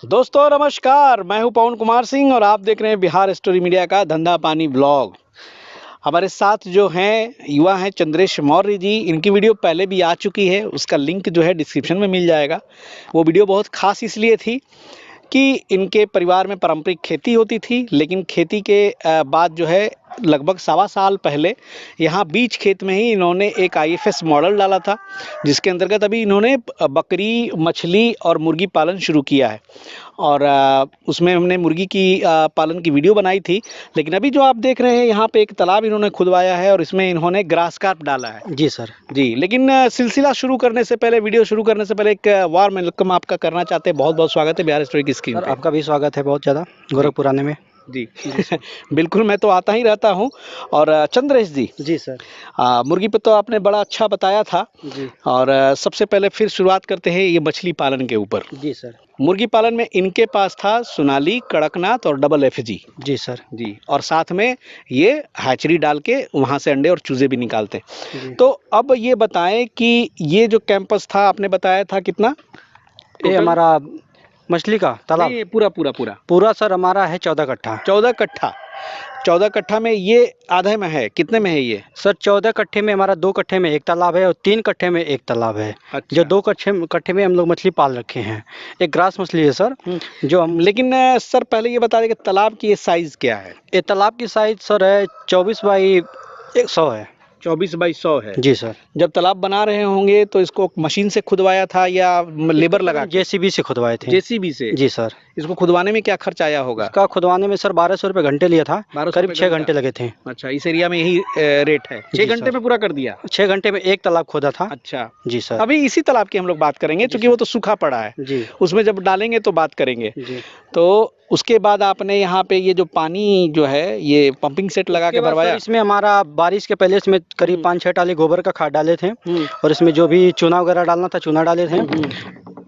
दोस्तों नमस्कार, मैं हूं पवन कुमार सिंह और आप देख रहे हैं बिहार स्टोरी मीडिया का धंधा पानी ब्लॉग। हमारे साथ जो हैं युवा हैं चंद्रेश मौर्य जी। इनकी वीडियो पहले भी आ चुकी है, उसका लिंक जो है डिस्क्रिप्शन में मिल जाएगा। वो वीडियो बहुत खास इसलिए थी कि इनके परिवार में पारंपरिक खेती होती थी, लेकिन खेती के बाद जो है लगभग 1.25 साल पहले यहाँ बीच खेत में ही इन्होंने एक आईएफएस मॉडल डाला था, जिसके अंतर्गत अभी इन्होंने बकरी, मछली और मुर्गी पालन शुरू किया है। और उसमें हमने मुर्गी की पालन की वीडियो बनाई थी। लेकिन अभी जो आप देख रहे हैं यहाँ पे एक तालाब इन्होंने खुदवाया है और इसमें इन्होंने ग्रास कार्प डाला है। जी सर। जी, लेकिन सिलसिला शुरू करने से पहले, वीडियो शुरू करने से पहले एक वार्म वेलकम आपका करना चाहते हैं। बहुत बहुत स्वागत है बिहार स्टोरी की स्क्रीन पे। आपका भी स्वागत है बहुत ज़्यादा गोरखपुर आने में। जी बिल्कुल, मैं तो आता ही रहता हूँ। और चंद्रेश जी। जी सर। मुर्गी पे तो आपने बड़ा अच्छा बताया था। जी। और सबसे पहले फिर शुरुआत करते हैं ये मछली पालन के ऊपर। जी सर। मुर्गी पालन में इनके पास था सोनाली, कड़कनाथ और डबल एफजी। जी सर। जी, और साथ में ये हैचरी डाल के वहाँ से अंडे और चूजे भी निकालते। तो अब ये बताएं कि ये जो कैंपस था आपने बताया था कितना? ये हमारा मछली का तालाब नहीं, पूरा पूरा पूरा पूरा सर हमारा है 14 कट्ठा। 14 कट्ठा। 14 कट्ठा में ये आधे में है, कितने में है ये? सर 14 कट्ठे में हमारा 2 कट्ठे में एक तालाब है और 3 कट्ठे में एक तालाब है। अच्छा। जो 2 कट्ठे में हम लोग मछली पाल रखे हैं। एक ग्रास मछली है सर, जो हम लेकिन सर पहले ये बता दें कि तालाब की ये साइज क्या है? ये तालाब की साइज सर है 24 बाई 100 है। 24 बाई 100 है। जी सर। जब तालाब बना रहे होंगे तो इसको मशीन से खुदवाया था या लेबर लगा के? जेसीबी से खुदवाए थे। जेसीबी से? जी सर। इसको खुदवाने में क्या खर्च आया होगा? इसका खुदवाने में सर 1200 रुपये घंटे लिया था। 1200 करीब रुपये 6 घंटे लगे थे। अच्छा, इस एरिया में यही रेट है? 6 जी घंटे सर। में पूरा कर दिया? 6 घंटे में एक तालाब खोदा था। अच्छा जी सर। अभी इसी तालाब की हम लोग बात करेंगे क्योंकि वो तो सूखा पड़ा है। जी। उसमें जब डालेंगे तो बात करेंगे। जी। तो उसके बाद आपने यहाँ पे ये जो पानी जो है ये पंपिंग सेट लगा के भरवाया? इसमें हमारा बारिश के पहले इसमें करीब 5-6 टाली गोबर का खाद डाले थे और इसमें जो भी चूना वगैरह डालना था चूना डाले थे।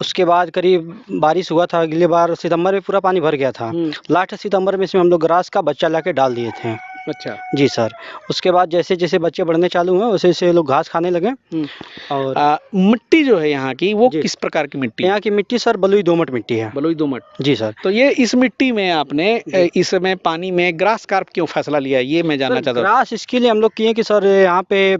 उसके बाद करीब बारिश हुआ था, अगली बार सितंबर में पूरा पानी भर गया था। लास्ट सितंबर में इसमें हम लोग ग्रास का बच्चा लाके डाल दिए थे। अच्छा। जी सर। उसके बाद जैसे जैसे बच्चे बढ़ने चालू हुए वैसे वैसे लोग घास खाने लगे। और मिट्टी जो है यहाँ की वो जी। किस प्रकार की मिट्टी है? यहाँ की मिट्टी सर बलुई दोमट मिट्टी है। बलुई दोमट। जी सर। तो ये इस मिट्टी में आपने इसमें पानी में ग्रास कार्प क्यों फैसला लिया, ये मैं जानना चाहता हूँ। ग्रास इसके लिए हम लोग किए कि सर यहाँ पे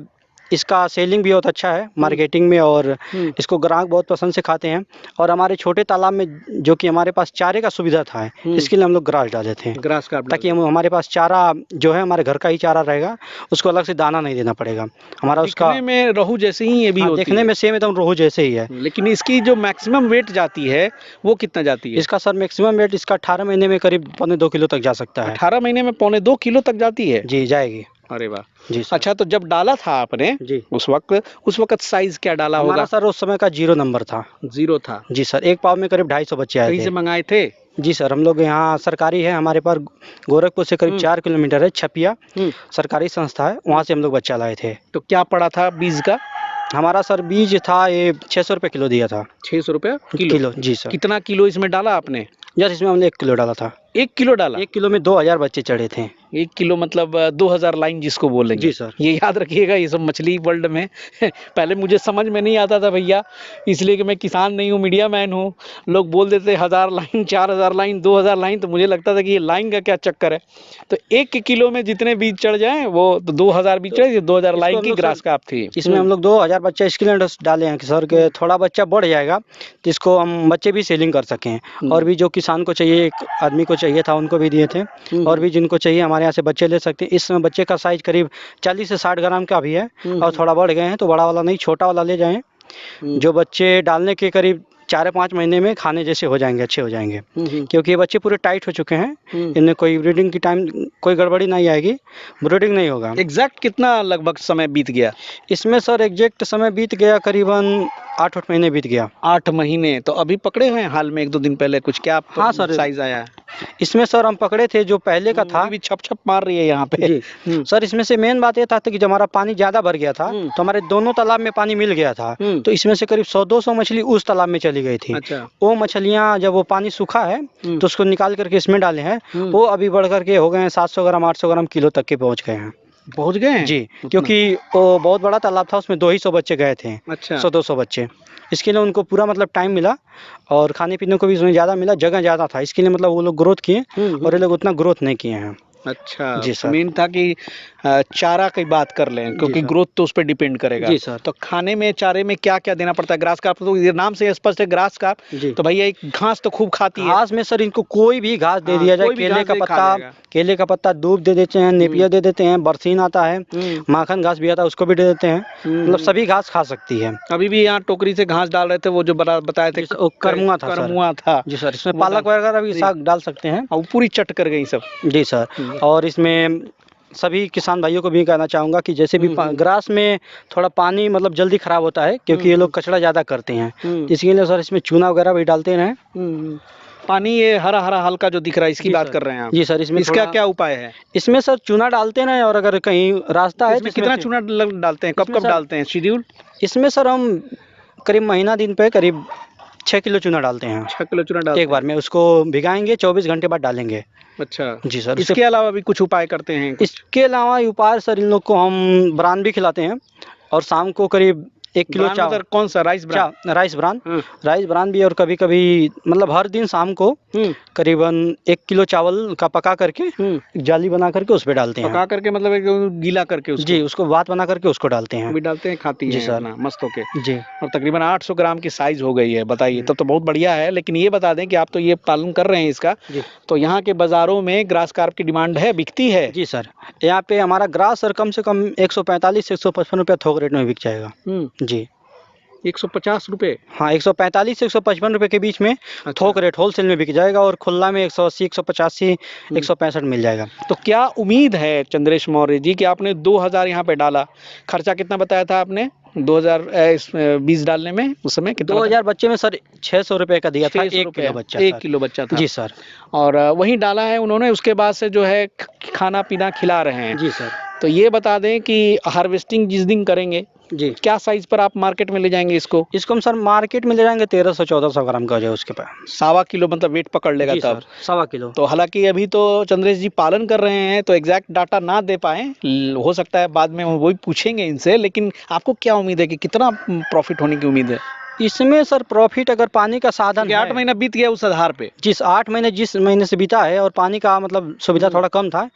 इसका सेलिंग भी बहुत अच्छा है मार्केटिंग में और इसको ग्राहक बहुत पसंद से खाते हैं। और हमारे छोटे तालाब में जो कि हमारे पास चारे का सुविधा था इसके लिए हम लोग ग्रास डाले थे। ग्रास कार्प ताकि हमारे पास चारा जो है हमारे घर का ही चारा रहेगा, उसको अलग से दाना नहीं देना पड़ेगा हमारा। उसका दिखने में रोहू जैसे ही ये भी होती देखने है। में सेम एकदम रोहू जैसे ही है। लेकिन इसकी जो मैक्सिमम वेट जाती है वो कितना जाती है? इसका सर मैक्सिमम वेट इसका 18 महीने में करीब 1.25 किलो तक जा सकता है। 18 महीने में 1.25 किलो तक जाती है? जी जाएगी। अरे वाह जी सर। अच्छा, तो जब डाला था आपने जी उस वक्त साइज क्या डाला हमारा होगा? सर उस समय का 0 नंबर था। 0 था। जी सर। एक पाव में करीब 250 बच्चे आए कहीं थे। से मंगाए थे? जी सर, हम लोग यहाँ सरकारी है हमारे पास, गोरखपुर से करीब 4 किलोमीटर है छपिया, सरकारी संस्था है, वहाँ से हम लोग बच्चा लाए थे। तो क्या पड़ा था बीज का? हमारा सर बीज था ये 600 रुपये किलो दिया था। 600 रुपये किलो? जी सर। कितना किलो इसमें डाला आपने? जस्ट इसमें हमने 1 किलो डाला था। 1 किलो डाला? 1 किलो में 2000 बच्चे चढ़े थे। 1 किलो मतलब 2000 लाइन जिसको बोलेंगे। जी सर। ये याद रखिएगा, ये सब मछली वर्ल्ड में पहले मुझे समझ में नहीं आता था भैया, इसलिए कि मैं किसान नहीं हूँ, मीडिया मैन हूँ। लोग बोल देते 1000 लाइन, 4000 लाइन, 2000 लाइन, तो मुझे लगता था कि ये लाइन का क्या चक्कर है। तो 1 किलो में जितने बीज चढ़ जाएं वो तो 2000 बीज चढ़े, 2000 लाइन की ग्रास कार्प थी। इसमें हम लोग 2000 बच्चा इसके लिए डाले हैं कि सर के थोड़ा बच्चा बढ़ जाएगा तो इसको हम बच्चे भी सेलिंग कर सकें। और भी जो किसान को चाहिए, एक आदमी को चाहिए था, उनको भी दिए थे। और भी जिनको चाहिए हमारे यहाँ से बच्चे ले सकते हैं। इस समय बच्चे का साइज करीब 40 से 60 ग्राम का भी है और थोड़ा बढ़ गए हैं, तो बड़ा वाला नहीं छोटा वाला ले जाएं। जो बच्चे डालने के करीब 4-5 महीने में खाने जैसे हो जाएंगे, अच्छे हो जाएंगे। क्योंकि ये बच्चे पूरे टाइट हो चुके हैं, इनमें कोई ब्रीडिंग की टाइम कोई गड़बड़ी नहीं आएगी, ब्रीडिंग नहीं होगा। एग्जैक्ट कितना लगभग समय बीत गया इसमें? सर एग्जैक्ट समय बीत गया करीबन 8 महीने बीत गया। 8 महीने? तो अभी पकड़े हुए हैं हाल में 1-2 दिन पहले कुछ? क्या हाँ सर, साइज आया है इसमें? सर हम पकड़े थे जो पहले का था। भी छप छप मार रही है यहाँ पे। सर इसमें से मेन बात ये था कि जब हमारा पानी ज्यादा भर गया था तो हमारे दोनों तालाब में पानी मिल गया था, तो इसमें से करीब 100-200 मछली उस तालाब में चली गई थी। अच्छा। वो मछलियाँ जब वो पानी सूखा है तो उसको निकाल करके इसमें डाले हैं, वो अभी बढ़ करके हो गए हैं 700 ग्राम 800 ग्राम किलो तक के पहुँच गए हैं। पहुँच गए हैं? जी, क्योंकि वो बहुत बड़ा तालाब था, उसमें 200 बच्चे गए थे। अच्छा। 100-200 बच्चे इसके लिए उनको पूरा मतलब टाइम मिला और खाने पीने को भी उसमें ज़्यादा मिला, जगह ज़्यादा था, इसके लिए मतलब वो लोग ग्रोथ किए और ये लोग उतना ग्रोथ नहीं किए हैं। अच्छा, जी सर। मेन था कि चारा की बात कर लें, क्योंकि सर। ग्रोथ तो उस पे डिपेंड करेगा। जी सर। तो खाने में, चारे में क्या-क्या देना पड़ता है? ग्रास कार्प तो ये नाम से स्पष्ट है, ग्रास कार्प। जी। तो भैया एक घास तो खूब खाती है। घास में सर इनको कोई भी घास दे हाँ, दिया जाए, कोई भी केले घास का दे खा पत्ता, जाएगा। केले का पत्ता दूब दे देते हैं, नेपियर दे देते हैं, बरसीन आता है, माखन घास भी आता है उसको भी दे देते हैं, मतलब सभी घास खा सकती है। अभी भी यहाँ टोकरी से घास डाल रहे थे, वो जो बताए थे, जी सर, वो करमुआ था सर। करमुआ था। जी सर, इसमें वो पालक डाल- वगैरह भी जी। साग डाल सकते हैं। और वो पूरी चट कर गई सब। जी सर। और इसमें सभी किसान भाइयों को भी कहना चाहूँगा कि जैसे भी ग्रास में थोड़ा पानी मतलब जल्दी ख़राब होता है, क्योंकि ये लोग कचरा ज़्यादा करते हैं, इसी लिए सर इसमें चूना वगैरह भी डालते रहें। पानी ये हरा हरा हल्का जो दिख रहा है, इसकी जी बात सर। कर रहे हैं आप? जी सर, इसमें इसका थोड़ा क्या उपाय है? इसमें सर चूना डालते रहें, और अगर कहीं रास्ता है इसमें जिसमें कितना से चूना डालते हैं, कब इसमें कब सर- डालते हैं, शेड्यूल? इसमें सर हम करीब महीना दिन पे करीब 6 किलो चूना डालते हैं 6 किलो चूना डालते एक बार में। उसको भिगाएंगे, 24 घंटे बाद डालेंगे। हैं? अच्छा। जी सर। इसके अलावा भी कुछ उपाय करते हैं कुछ? इसके अलावा उपाय सर, इन लोग को हम ब्रान भी खिलाते हैं, और शाम को करीब 1 किलो ब्रांड मतलब कौन सा, राइस ब्रांड? राइस ब्रान, हाँ। राइस ब्रान भी, और कभी कभी मतलब हर दिन शाम को करीबन 1 किलो चावल का पका करके एक जाली बना करके उस पे डालते हैं। पका करके मतलब एक गीला करके उसको? जी, उसको भात बना करके उसको डालते हैं। भी डालते हैं, खाती जी है सर। अपना मस्त होके। जी। और तकरीबन 800 ग्राम की साइज हो गई है, बताइए, तब तो बहुत बढ़िया है। लेकिन ये बता दें कि आप तो ये पालन कर रहे हैं इसका, जी। तो यहाँ के बाजारों में ग्रास कार्प की डिमांड है, बिकती है? जी सर, यहाँ पे हमारा ग्रास सर कम से कम 145 से 155 रुपये थोक रेट में बिक जाएगा। जी। 150 रुपए? हाँ, 145 से 155 रुपये के बीच में थोक रेट होलसेल में बिक जाएगा, और खुला में 180, 185, 165 मिल जाएगा। तो क्या उम्मीद है चंद्रेश मौर्य जी कि आपने 2000 यहाँ पे डाला, खर्चा कितना बताया था आपने 2020 डालने में? उस समय कितना? 2000 बच्चे में सर 600 रुपये का दिया था, 1 किलो बच्चा। 1 किलो बच्चा था। जी सर। और वहीं डाला है उन्होंने, उसके बाद से जो है खाना पीना खिला रहे हैं। जी सर। तो ये बता दें कि हार्वेस्टिंग जिस दिन करेंगे, जी, क्या साइज पर आप मार्केट में ले जाएंगे इसको? इसको हम सर मार्केट में ले जाएंगे 1300-1400 ग्राम का हो जाए उसके पास। 1.25 किलो मतलब वेट पकड़ लेगा जी तब? Sir, 1.25 kilo. तो हालांकि अभी तो चंद्रेश जी पालन कर रहे हैं, तो एग्जैक्ट डाटा ना दे पाए, हो सकता है बाद में वही पूछेंगे इनसे, लेकिन आपको क्या उम्मीद है कि कितना प्रॉफिट होने की उम्मीद है इसमें सर? प्रॉफिट अगर पानी का साधन 8 महीना बीत गया उस आधार पे? जिस 8 महीने जिस महीने से बीता है, और पानी का मतलब सुविधा थोड़ा कम था,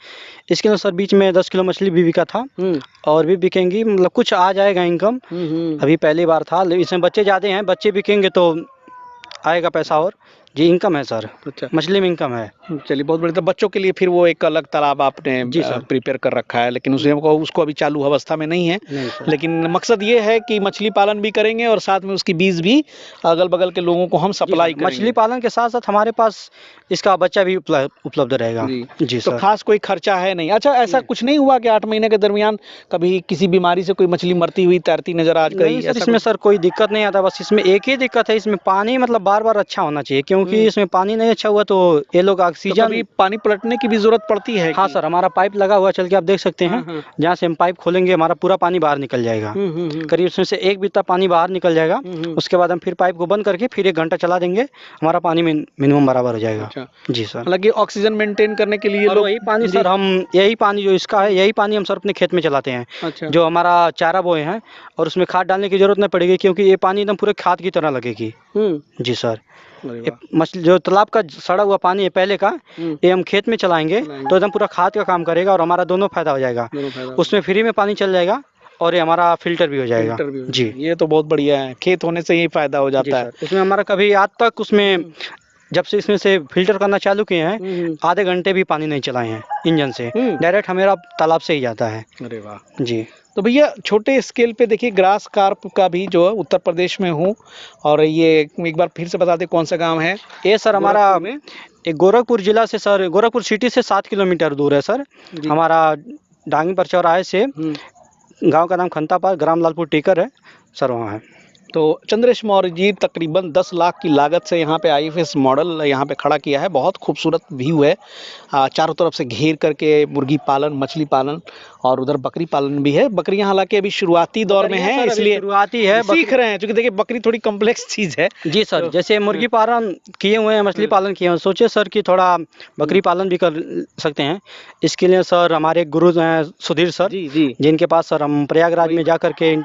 इसके लिए सर बीच में 10 किलो मछली भी बिका था, और भी बिकेंगी, मतलब कुछ आ जाएगा इनकम। अभी पहली बार था, लेकिन इसमें बच्चे ज़्यादा हैं, बच्चे बिकेंगे तो आएगा पैसा। और जी, इनकम है सर। अच्छा, मछली में इनकम है। चलिए बहुत बढ़िया। तो बच्चों के लिए फिर वो एक अलग तालाब आपने जी सर। प्रिपेयर कर रखा है, लेकिन उसको अभी चालू अवस्था में नहीं है। नहीं सर। लेकिन मकसद ये है कि मछली पालन भी करेंगे और साथ में उसकी बीज भी अगल बगल के लोगों को हम सप्लाई करेंगे। मछली पालन के साथ साथ हमारे पास इसका बच्चा भी उपलब्ध रहेगा। जी तो सर। खास कोई खर्चा है नहीं। अच्छा, ऐसा कुछ नहीं हुआ कि 8 महीने के दरमियान कभी किसी बीमारी से कोई मछली मरती हुई तैरती नजर आ गई? नहीं सर, इसमें सर कोई दिक्कत नहीं आता, बस इसमें एक ही दिक्कत है, इसमें पानी मतलब बार बार अच्छा होना चाहिए, क्योंकि इसमें पानी नहीं अच्छा हुआ तो ये लोग तो ऑक्सीजन। कभी पानी पलटने की भी जरूरत पड़ती है? हाँ सर, हमारा पाइप लगा हुआ, चल के आप देख सकते हैं। हाँ। जहाँ से हम पाइप खोलेंगे हमारा पूरा पानी बाहर निकल जाएगा, करीब उसमें से 1 बित्ता पानी बाहर निकल जाएगा। उसके बाद हम फिर पाइप को बंद करके फिर 1 घंटा चला देंगे, हमारा पानी मिनिमम बराबर हो जाएगा। अच्छा। जी सर। हालांकि ऑक्सीजन मेंटेन करने के लिए लोग यही पानी सर, हम यही पानी जो इसका है, यही पानी हम सर अपने खेत में चलाते हैं। अच्छा। जो हमारा चारा बोए हैं, और उसमें खाद डालने की जरूरत नहीं पड़ेगी, क्योंकि ये पानी एकदम पूरे खाद की तरह लगेगी। जी सर। मछली जो तालाब का सड़ा हुआ पानी है पहले का, ये हम खेत में चलाएंगे तो एकदम पूरा खाद का काम करेगा, और हमारा दोनों फायदा हो जाएगा। उसमें फ्री में पानी चल जाएगा, और ये हमारा फिल्टर भी हो जाएगा। जी, ये तो बहुत बढ़िया है, खेत होने से ही फायदा हो जाता है। इसमें हमारा कभी आज तक उसमें जब से इसमें से फिल्टर करना चालू किए हैं, आधे घंटे भी पानी नहीं चलाए हैं इंजन से, डायरेक्ट हमारा तालाब से ही जाता है। अरे वाह। जी। तो भैया छोटे स्केल पे देखिए, ग्रास कार्प का भी जो है उत्तर प्रदेश में हूँ, और ये एक बार फिर से बता दें कौन सा गांव है? ये सर हमारा एक गोरखपुर जिला से सर, गोरखपुर सिटी से 7 किलोमीटर दूर है सर। हमारा डांगी पर चौराहे से गांव का नाम खंतापार, ग्राम लालपुर टीकर है सर, वहाँ है। तो चंद्रेश मौर्य जी तकरीबन 10 लाख की लागत से यहाँ पे IFS मॉडल यहाँ पे खड़ा किया है। बहुत खूबसूरत व्यू है, चारों तरफ से घेर करके मुर्गी पालन, मछली पालन, और उधर बकरी पालन भी है। बकरियाँ हालांकि अभी शुरुआती दौर में हैं, इसलिए शुरुआती है, सीख रहे हैं, क्योंकि देखिए बकरी थोड़ी कम्प्लेक्स चीज़ है। जी सर। जैसे मुर्गी पालन किए हुए हैं, मछली पालन किए हुए हैं, सोचे सर कि थोड़ा बकरी पालन भी कर सकते हैं। इसके लिए सर हमारे गुरु हैं सुधीर सर, जी। जिनके पास सर हम प्रयागराज में जा कर के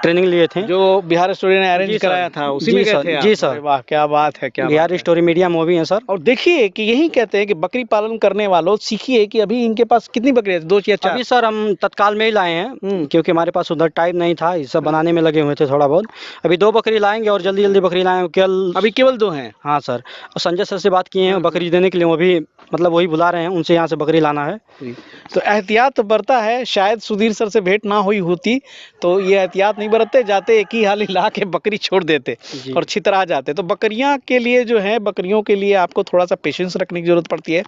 ट्रेनिंग लिए थे। जो बिहार स्टोरी ने अरेंज जी सर। कराया था उसी जी में गए सर, थे आप? जी सर। अरे वाह, क्या बात है, क्या बिहार बात है। स्टोरी मीडिया मूवी है सर। और देखिए कि यही कहते हैं कि बकरी पालन करने वालों सीखिए कि अभी इनके पास कितनी बकरियां हैं, 2 या 4? अभी सर हम तत्काल में ही लाए हैं क्योंकि हमारे पास उधर टाइम नहीं था, ये सब बनाने में लगे हुए थे थोड़ा बहुत। अभी 2 बकरी लाएंगे और जल्दी जल्दी बकरी लाएंगे कल। अभी केवल 2 हैं? हाँ सर, और संजय सर से बात किए हैं बकरी देने के लिए, वो भी मतलब वही बुला रहे हैं, उनसे यहाँ से बकरी लाना है। जी। तो एहतियात बरता है, शायद सुधीर सर से भेंट ना हुई होती तो ये एहतियात नहीं बरतते, जाते एक ही हाली ला के बकरी छोड़ देते जी। और छितरा जाते। तो बकरियां के लिए जो है, बकरियों के लिए आपको थोड़ा सा पेशेंस रखने की जरूरत पड़ती है।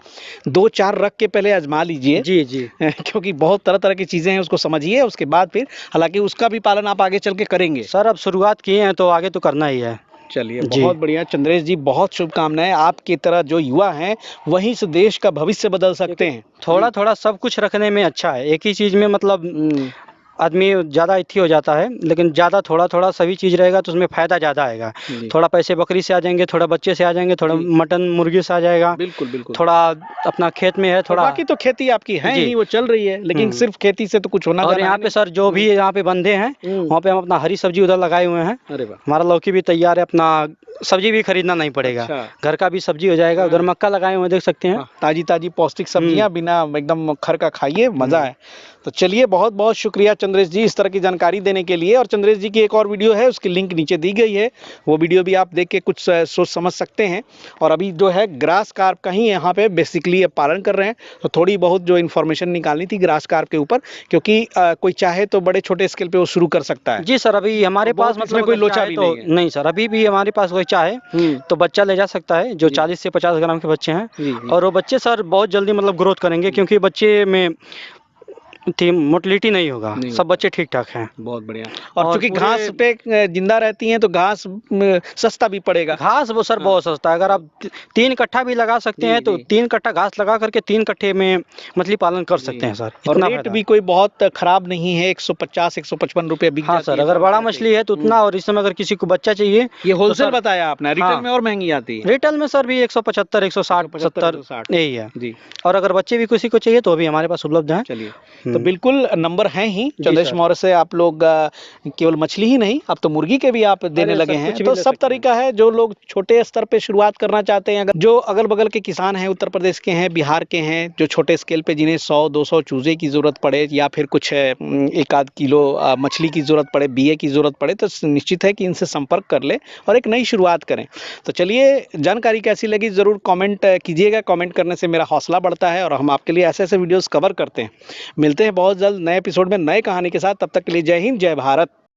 2-4 रख के पहले आजमा लीजिए। जी जी क्योंकि बहुत तरह तरह की चीजें हैं, उसको समझिए, उसके बाद फिर हालांकि उसका भी पालन आप आगे चल के करेंगे। सर, अब शुरुआत किए हैं तो आगे तो करना ही है। चलिए, जी। बहुत बढ़िया चंद्रेश जी, बहुत शुभकामनाएं। आपकी तरह जो युवा हैं वहीं से देश का भविष्य बदल सकते हैं। थोड़ा थोड़ा सब कुछ रखने में अच्छा है, एक ही चीज़ में मतलब आदमी ज़्यादा इथी हो जाता है, लेकिन ज़्यादा थोड़ा थोड़ा सभी चीज़ रहेगा तो उसमें फ़ायदा ज़्यादा आएगा। जी। थोड़ा पैसे बकरी से आ जाएंगे, थोड़ा बच्चे से आ जाएंगे, थोड़ा जी। मटन मुर्गी से आ जाएगा, बिल्कुल बिल्कुल। थोड़ा अपना खेत में है, और थोड़ा बाकी तो खेती आपकी है जी। ही, वो चल रही है, लेकिन सिर्फ खेती से तो कुछ होना और जाना यहाँ है पे सर जो भी यहाँ पे बंदे हैं वहाँ पे हम अपना हरी सब्जी उधर लगाए हुए हैं। अरे वाह। हमारा लौकी भी तैयार है, अपना सब्जी भी खरीदना नहीं पड़ेगा। अच्छा। घर का भी सब्जी हो जाएगा। उधर मक्का लगाए हुए हैं, देख सकते हैं। ताजी ताजी पौष्टिक सब्जियां बिना एकदम खर का खाइए, मजा है। तो चलिए, बहुत बहुत शुक्रिया चंद्रेश जी इस तरह की जानकारी देने के लिए। और चंद्रेश जी की एक और वीडियो है, उसकी लिंक नीचे दी गई है, वो वीडियो भी आप देख के कुछ सोच समझ सकते हैं। और अभी जो है ग्रास कार्प का ही यहाँ पे बेसिकली पालन कर रहे हैं, तो थोड़ी बहुत जो इन्फॉर्मेशन निकालनी थी ग्रास कार्प के ऊपर, क्योंकि कोई चाहे तो बड़े छोटे स्केल पे वो शुरू कर सकता है। जी सर, अभी हमारे बहुत पास इसमें मतलब कोई अगर लोचा चाहे भी तो नहीं है। नहीं सर, अभी भी हमारे पास कोई चाहे तो बच्चा ले जा सकता है, जो 40 से 50 ग्राम के बच्चे हैं। जी, जी। और वो बच्चे सर बहुत जल्दी मतलब ग्रोथ करेंगे, क्योंकि बच्चे में थी मोटिलिटी नहीं होगा, नहीं सब बच्चे ठीक ठाक हैं। बहुत बढ़िया। और और चूंकि पूरे- घास पे जिंदा रहती हैं तो घास सस्ता भी पड़ेगा। घास वो सर बहुत सस्ता है, अगर आप 3 कट्ठा भी लगा सकते जी, हैं तो जी। 3 कट्ठा घास लगा करके 3 कट्ठे में मछली पालन कर सकते हैं सर, और इतना रेट फायदा भी है। कोई बहुत खराब नहीं है, 150-155 रुपए बिक हाँ जाती सर, है। अगर बड़ा मछली है तो उतना, और इस समय अगर किसी को बच्चा चाहिए ये तो होलसेल सर बताया आपने, रिटेल हाँ। में और महंगी आती है। रिटेल में सर भी 175, 160, 70 160 यही है। जी। और अगर बच्चे भी किसी को चाहिए तो भी हमारे पास उपलब्ध हैं। चलिए, तो बिल्कुल नंबर है ही। जी चंद्रेश सर। मौर्य से आप लोग केवल मछली ही नहीं, अब तो मुर्गी के भी आप देने अरे लगे सर, हैं, कुछ भी तो ले सब सकते हैं। तरीका है। जो लोग छोटे स्तर पे शुरुआत करना चाहते हैं, अगर जो अगल बगल के किसान हैं, उत्तर प्रदेश के हैं, बिहार के हैं, जो छोटे स्केल पे जिन्हें 100-200 चूजे की जरूरत पड़े या फिर कुछ 1 आध किलो मछली की जरूरत पड़े, बीए की जरूरत पड़े, तो निश्चित है कि इनसे संपर्क कर ले और एक नई शुरुआत करें। तो चलिए, जानकारी कैसी लगी जरूर कमेंट कीजिएगा। कमेंट करने से मेरा हौसला बढ़ता है और हम आपके लिए ऐसे ऐसे वीडियोस कवर करते हैं। मिलते हैं बहुत जल्द नए एपिसोड में नए कहानी के साथ, तब तक के लिए जय हिंद, जय भारत।